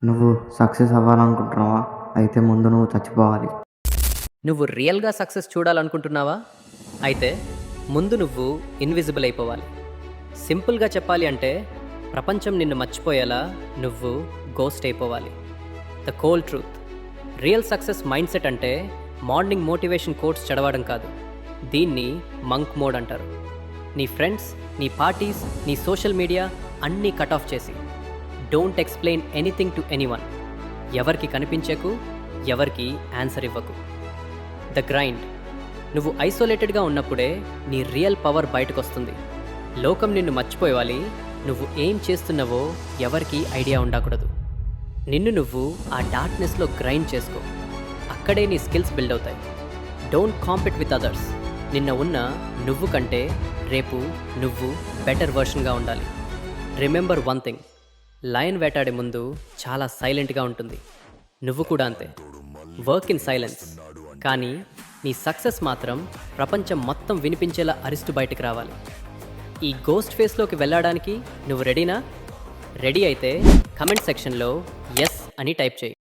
నువ్వు సక్సెస్ అవ్వాలనుకుంటున్నావా? అయితే ముందు నువ్వు చచ్చిపోవాలి. నువ్వు రియల్గా సక్సెస్ చూడాలనుకుంటున్నావా? అయితే ముందు నువ్వు ఇన్విజిబుల్ అయిపోవాలి. సింపుల్గా చెప్పాలి అంటే ప్రపంచం నిన్ను మర్చిపోయేలా నువ్వు గోస్ట్ అయిపోవాలి. The cold truth. Real success mind set అంటే మార్నింగ్ మోటివేషన్ కోట్స్ చదవడం కాదు. దీన్ని మంక్ మోడ్ అంటారు. నీ ఫ్రెండ్స్, నీ పార్టీస్, నీ సోషల్ మీడియా అన్నీ కట్ ఆఫ్ చేసి don't explain anything to anyone. ఎవరికి కనిపించకు, ఎవరికి ఆన్సర్ ఇవ్వకు. The grind. నువ్వు ఐసోలేటెడ్గా ఉన్నప్పుడే నీ రియల్ పవర్ బయటకు వస్తుంది. లోకం నిన్ను మర్చిపోవాలి. నువ్వు ఏం చేస్తున్నావో ఎవరికి ఐడియా ఉండకూడదు. నిన్ను నువ్వు ఆ డార్క్నెస్లో గ్రైండ్ చేసుకో. అక్కడే నీ స్కిల్స్ బిల్డ్ అవుతాయి. Don't compete with others. నిన్న ఉన్న నువ్వు కంటే రేపు నువ్వు బెటర్ వర్షన్గా ఉండాలి. రిమెంబర్ వన్ థింగ్, లయన్ వేటాడే ముందు చాలా సైలెంట్గా ఉంటుంది. నువ్వు కూడా అంతే. Work in silence. కానీ నీ సక్సెస్ మాత్రం ప్రపంచం మొత్తం వినిపించేలా అరిస్తూ బయటకు రావాలి. ఈ గోస్ట్ ఫేస్లోకి వెళ్ళడానికి నువ్వు రెడీనా? రెడీ అయితే కమెంట్ సెక్షన్లో ఎస్ అని టైప్ చేయి.